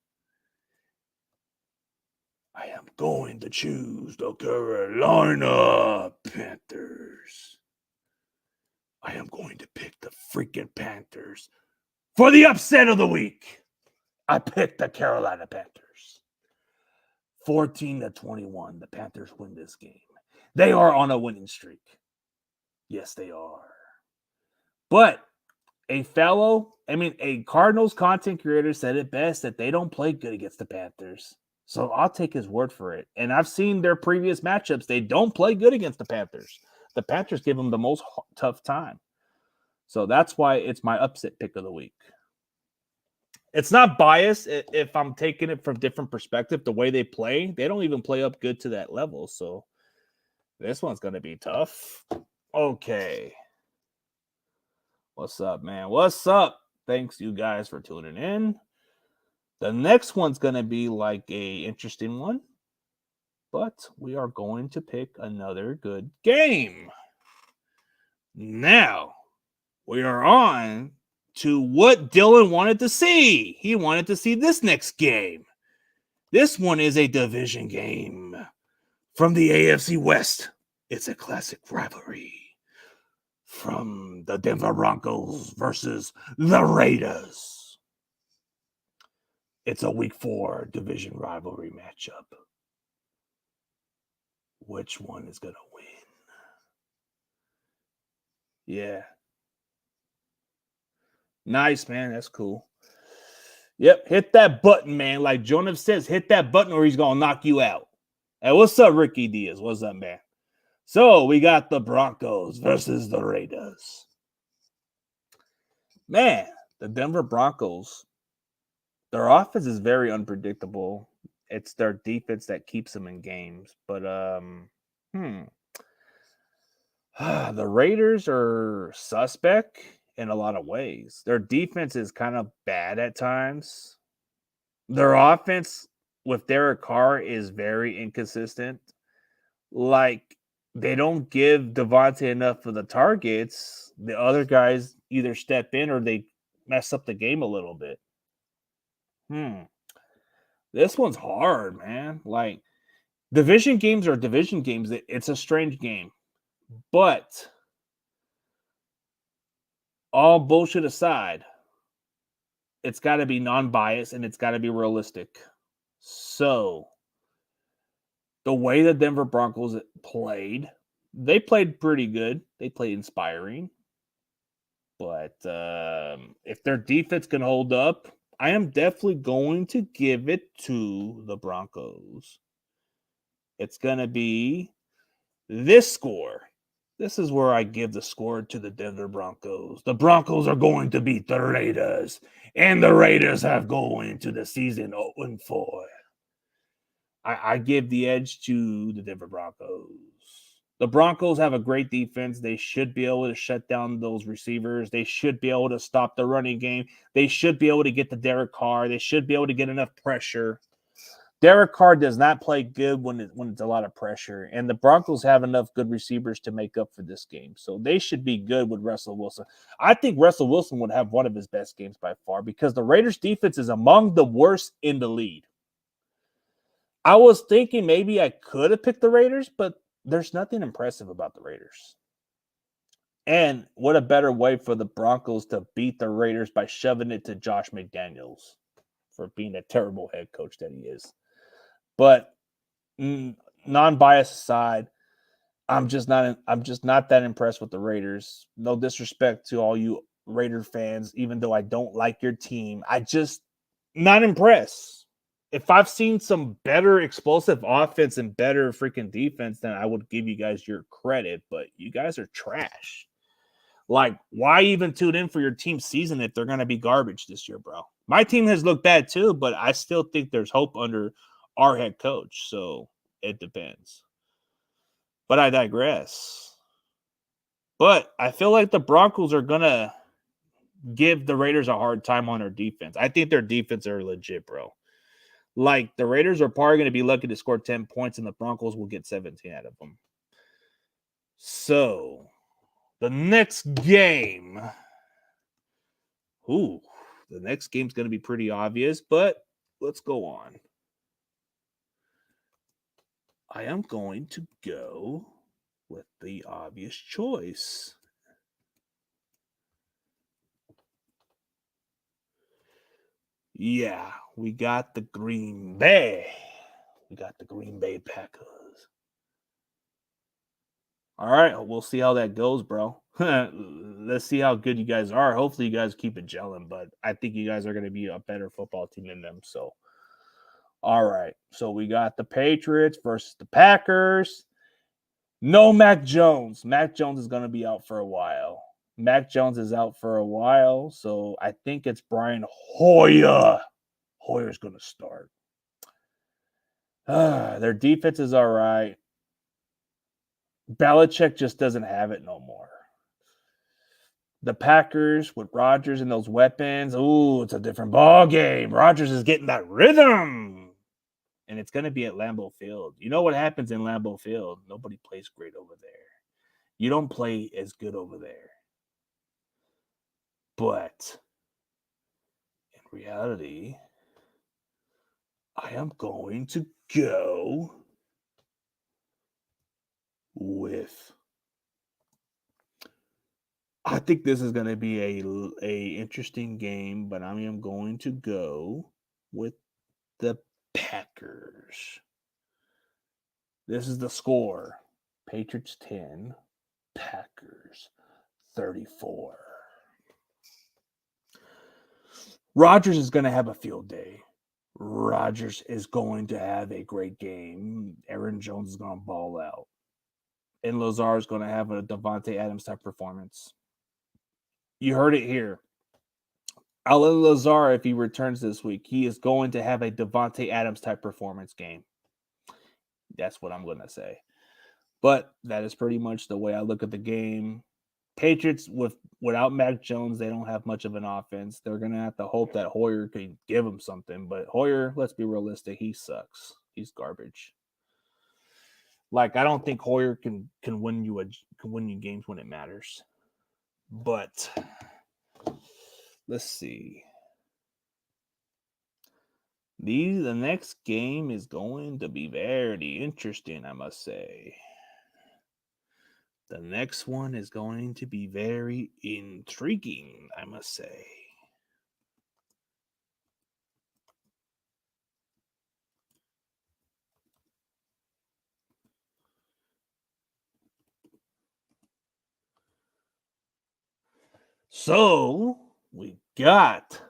the Carolina Panthers. I am going to pick the freaking Panthers for the upset of the week. I picked the Carolina Panthers. 14-21. The Panthers win this game. They are on a winning streak. Yes, they are. But a Cardinals content creator said it best that they don't play good against the Panthers. So I'll take his word for it. And I've seen their previous matchups. They don't play good against the Panthers. The Panthers give them the most tough time. So that's why it's my upset pick of the week. It's not biased if I'm taking it from different perspective. The way they play, they don't even play up good to that level. So this one's going to be tough. Okay. What's up, man? What's up? Thanks, you guys, for tuning in. The next one's going to be like a interesting one, but we are going to pick another good game. Now, we are on to what Dylan wanted to see. He wanted to see this next game. This one is a division game from the AFC West. It's a classic rivalry from the Denver Broncos versus the Raiders. It's a Week 4 division rivalry matchup. Which one is going to win? Yeah. Nice, man. That's cool. Yep. Hit that button, man. Like Jonas says, hit that button or he's going to knock you out. Hey, what's up, Ricky Diaz? What's up, man? So we got the Broncos versus the Raiders. Man, the Denver Broncos, their offense is very unpredictable. It's their defense that keeps them in games. But the Raiders are suspect in a lot of ways. Their defense is kind of bad at times. Their offense with Derek Carr is very inconsistent. Like, they don't give Devontae enough of the targets. The other guys either step in or they mess up the game a little bit. This one's hard, man. Like, division games are division games. It's a strange game. But all bullshit aside, it's got to be non-biased and it's got to be realistic. So, the way the Denver Broncos played, they played pretty good. They played inspiring. But if their defense can hold up, I am definitely going to give it to the Broncos. It's going to be this score. This is where I give the score to the Denver Broncos. The Broncos are going to beat the Raiders, and the Raiders have going into the season 0-4. I give the edge to the Denver Broncos. The Broncos have a great defense. They should be able to shut down those receivers. They should be able to stop the running game. They should be able to get to Derek Carr. They should be able to get enough pressure. Derek Carr does not play good when it's a lot of pressure, and the Broncos have enough good receivers to make up for this game. So they should be good with Russell Wilson. I think Russell Wilson would have one of his best games by far because the Raiders' defense is among the worst in the league. I was thinking maybe I could have picked the Raiders, but there's nothing impressive about the Raiders. And what a better way for the Broncos to beat the Raiders by shoving it to Josh McDaniels for being a terrible head coach that he is. But non-bias aside, I'm just not that impressed with the Raiders. No disrespect to all you Raider fans, even though I don't like your team. I just not impressed. If I've seen some better explosive offense and better freaking defense, then I would give you guys your credit. But you guys are trash. Like, why even tune in for your team's season if they're going to be garbage this year, bro? My team has looked bad too, but I still think there's hope under our head coach. So it depends. But I digress. But I feel like the Broncos are going to give the Raiders a hard time on their defense. I think their defense are legit, bro. Like, the Raiders are probably going to be lucky to score 10 points, and the Broncos will get 17 out of them. So, the next game. The next game's going to be pretty obvious, but let's go on. I am going to go with the obvious choice. Yeah, we got the Green Bay. We got the Green Bay Packers. All right, we'll see how that goes, bro. let's see how good you guys are. Hopefully, you guys keep it gelling, but I think you guys are going to be a better football team than them. So, all right. So we got the Patriots versus the Packers. No Mac Jones. Mac Jones is going to be out for a while. Mac Jones is out for a while, so I think it's Brian Hoyer. Hoyer's going to start. Their defense is all right. Belichick just doesn't have it no more. The Packers with Rodgers and those weapons, ooh, it's a different ball game. Rodgers is getting that rhythm. And it's going to be at Lambeau Field. You know what happens in Lambeau Field? Nobody plays great over there. You don't play as good over there. But in reality, I am going to go with. I think this is going to be a interesting game, but I am going to go with the Packers. This is the score. Patriots 10, Packers 34. Rodgers is going to have a field day. Rodgers is going to have a great game. Aaron Jones is going to ball out. And Lazar is going to have a Davante Adams type performance. You heard it here. Allen Lazar, if he returns this week, he is going to have a Davante Adams type performance game. That's what I'm going to say. But that is pretty much the way I look at the game. Patriots, without Mac Jones, they don't have much of an offense. They're going to have to hope that Hoyer can give them something. But Hoyer, let's be realistic, he sucks. He's garbage. Like, I don't think Hoyer can win you games when it matters. But let's see. The next game is going to be very interesting, I must say. The next one is going to be very intriguing, I must say. So, we got,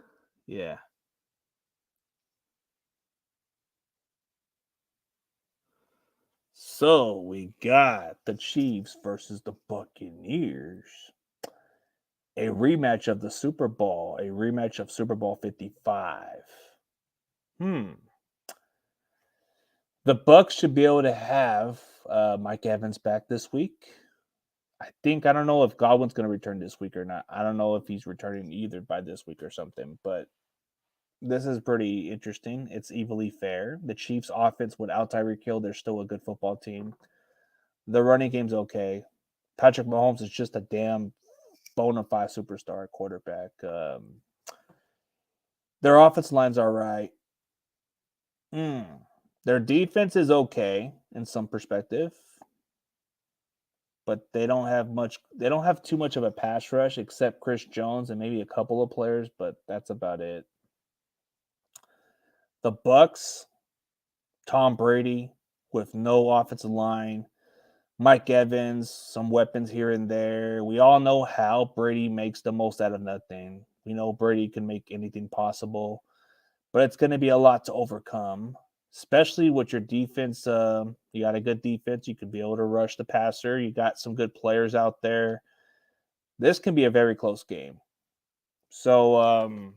So, we got the Chiefs versus the Buccaneers. A rematch of the Super Bowl, a rematch of Super Bowl 55. The Bucs should be able to have Mike Evans back this week. I don't know if Godwin's going to return this week or not. I don't know if he's returning either by this week or something, but this is pretty interesting. It's evenly fair. The Chiefs' offense without Tyreek Hill, they're still a good football team. The running game's okay. Patrick Mahomes is just a damn bona fide superstar quarterback. Their offense line's all right. Their defense is okay in some perspective, but they don't have much. They don't have too much of a pass rush except Chris Jones and maybe a couple of players, but that's about it. The Bucs, Tom Brady with no offensive line, Mike Evans, some weapons here and there. We all know how Brady makes the most out of nothing. We know Brady can make anything possible, but it's going to be a lot to overcome, especially with your defense. You got a good defense. You could be able to rush the passer. You got some good players out there. This can be a very close game. So,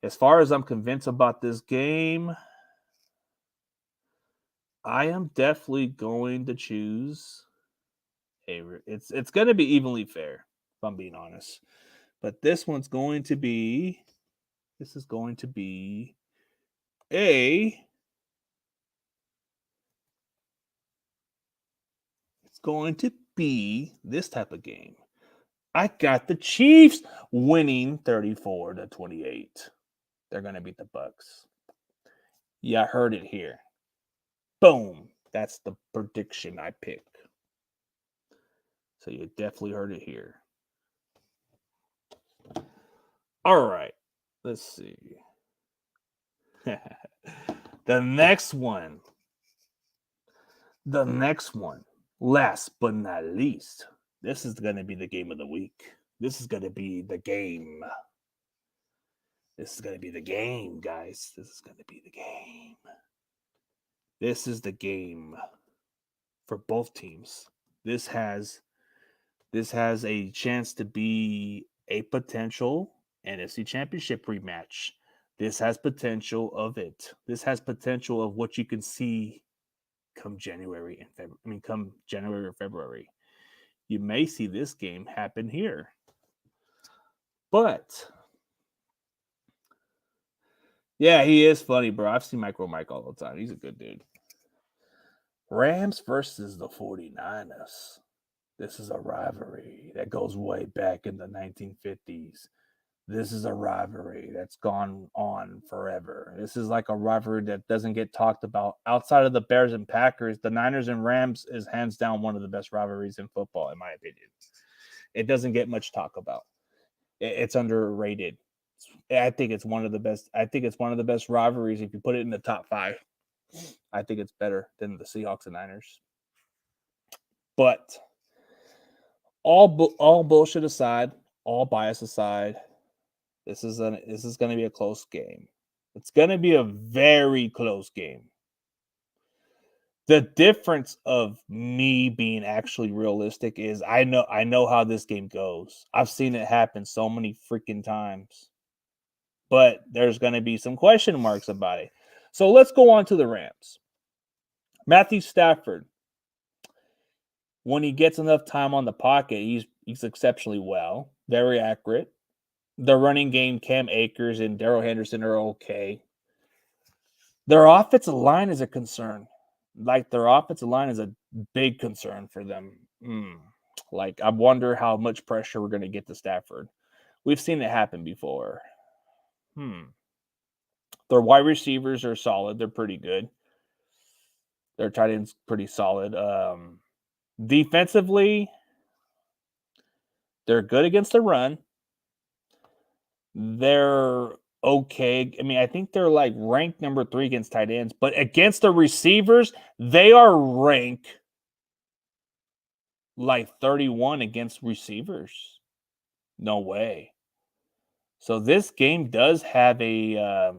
as far as I'm convinced about this game, I am definitely going to choose it's going to be evenly fair, if I'm being honest. But this is going to be it's going to be this type of game. I got the Chiefs winning 34-28. They're going to beat the Bucs. Yeah, I heard it here. Boom. That's the prediction I pick. So you definitely heard it here. All right. Let's see. The next one. Last but not least, this is going to be the game of the week. This is going to be the game. This is going to be the game, guys. This is going to be the game. This is the game for both teams. This has a chance to be a potential NFC Championship rematch. This has potential of it. This has potential of what you can see come January and February. I mean, come January or February. You may see this game happen here. But yeah, he is funny, bro. I've seen Micro Mike all the time. He's a good dude. Rams versus the 49ers. This is a rivalry that goes way back in the 1950s. This is a rivalry that's gone on forever. This is like a rivalry that doesn't get talked about outside of the Bears and Packers. The Niners and Rams is hands down one of the best rivalries in football, in my opinion. It doesn't get much talk about. It's underrated. I think it's one of the best. I think it's one of the best rivalries if you put it in the top 5. I think it's better than the Seahawks and Niners. But all bullshit aside, all bias aside, this is going to be a close game. It's going to be a very close game. The difference of me being actually realistic is I know how this game goes. I've seen it happen so many freaking times. But there's going to be some question marks about it. So let's go on to the Rams. Matthew Stafford, when he gets enough time on the pocket, he's exceptionally well, very accurate. The running game, Cam Akers and Darrell Henderson are okay. Their offensive line is a concern. Like, their offensive line is a big concern for them. Like, I wonder how much pressure we're going to get to Stafford. We've seen it happen before. Their wide receivers are solid. They're pretty good. Their tight end's pretty solid. Defensively, they're good against the run. They're okay. I mean, I think they're like ranked number 3 against tight ends, but against the receivers, they are ranked like 31 against receivers. No way. So this game does have a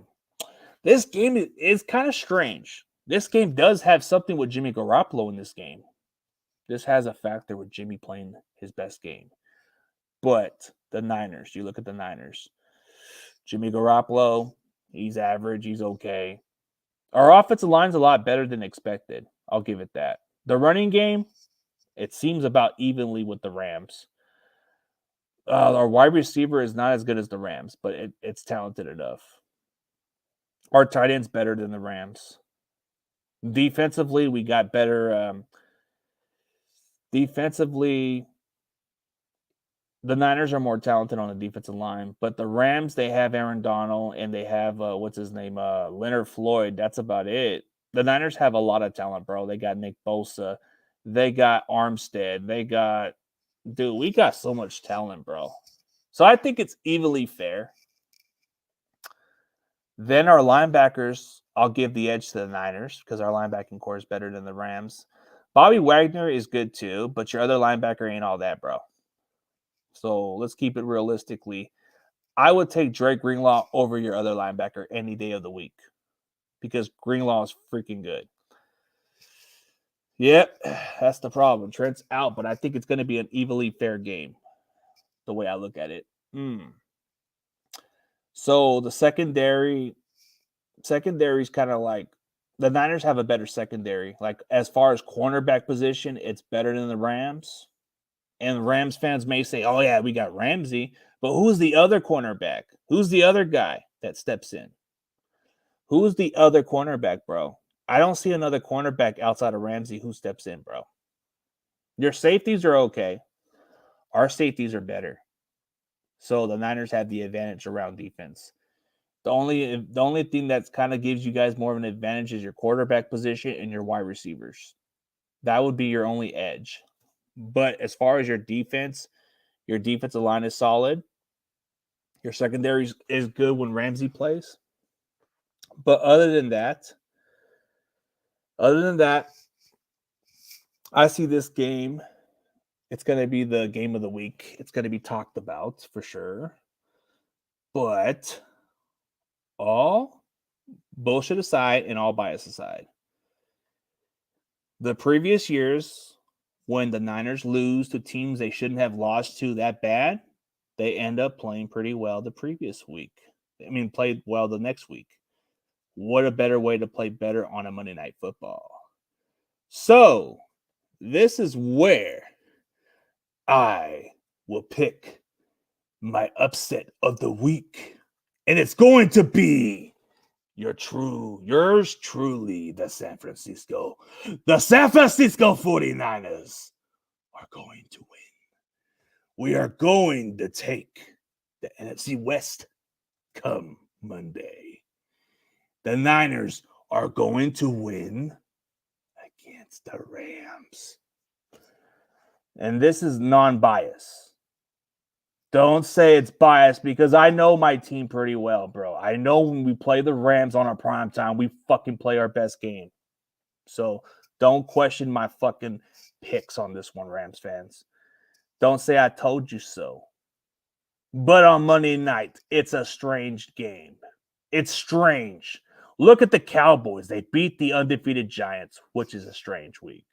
this game is kind of strange. This game does have something with Jimmy Garoppolo in this game. This has a factor with Jimmy playing his best game. But the Niners, you look at the Niners. Jimmy Garoppolo, he's average. He's okay. Our offensive line's a lot better than expected. I'll give it that. The running game, it seems about evenly with the Rams. Our wide receiver is not as good as the Rams, but it's talented enough. Our tight end's better than the Rams. Defensively, we got better. Defensively, the Niners are more talented on the defensive line, but the Rams, they have Aaron Donald and they have, what's his name, Leonard Floyd. That's about it. The Niners have a lot of talent, bro. They got Nick Bosa. They got Armstead. We got so much talent, bro. So I think it's evenly fair. Then our linebackers, I'll give the edge to the Niners because our linebacking core is better than the Rams. Bobby Wagner is good too, but your other linebacker ain't all that, bro. So let's keep it realistically. I would take Drake Greenlaw over your other linebacker any day of the week because Greenlaw is freaking good. Yep, that's the problem. Trent's out, but I think it's going to be an evenly fair game the way I look at it. So the secondary is kind of like the Niners have a better secondary. Like, as far as cornerback position, it's better than the Rams. And Rams fans may say, oh, yeah, we got Ramsey. But who's the other cornerback? Who's the other guy that steps in? Who's the other cornerback, bro? I don't see another cornerback outside of Ramsey who steps in, bro. Your safeties are okay. Our safeties are better. So the Niners have the advantage around defense. The only thing that kind of gives you guys more of an advantage is your quarterback position and your wide receivers. That would be your only edge. But as far as your defensive line is solid. Your secondary is good when Ramsey plays. But other than that, I see this game It's going to be the game of the week. It's going to be talked about for sure. But all bullshit aside and all bias aside, the previous years when the Niners lose to teams they shouldn't have lost to that bad, they end up playing pretty well the previous week. I mean, played well the next week. What a better way to play better on a Monday Night Football. So, this is where I will pick my upset of the week. And it's going to be yours truly, the San Francisco 49ers are going to win. We are going to take the NFC West come Monday. The Niners are going to win against the Rams. And this is non-bias. Don't say it's biased because I know my team pretty well, bro. I know when we play the Rams on our prime time, we fucking play our best game. So don't question my fucking picks on this one, Rams fans. Don't say I told you so. But on Monday night, it's a strange game. It's strange. Look at the Cowboys. They beat the undefeated Giants, which is a strange week.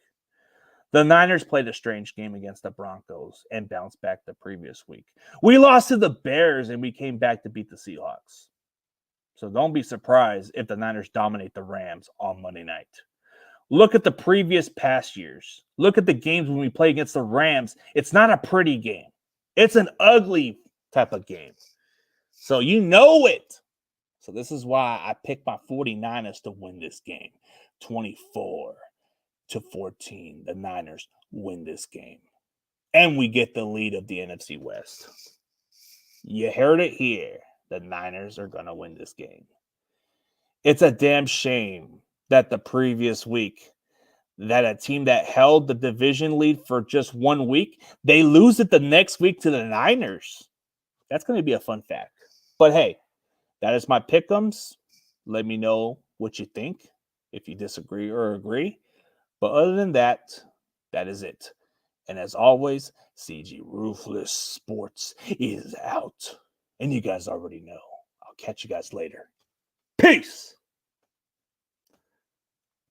The Niners played a strange game against the Broncos and bounced back the previous week. We lost to the Bears and we came back to beat the Seahawks. So don't be surprised if the Niners dominate the Rams on Monday night. Look at the previous past years. Look at the games when we play against the Rams. It's not a pretty game. It's an ugly type of game. So you know it. So this is why I picked my 49ers to win this game. 24-14. The Niners win this game. And we get the lead of the NFC West. You heard it here. The Niners are going to win this game. It's a damn shame that the previous week, that a team that held the division lead for just 1 week, they lose it the next week to the Niners. That's going to be a fun fact. But hey, that is my pick'ems. Let me know what you think, if you disagree or agree. But other than that, that is it. And as always, CG Ruthless Sports is out. And you guys already know. I'll catch you guys later. Peace!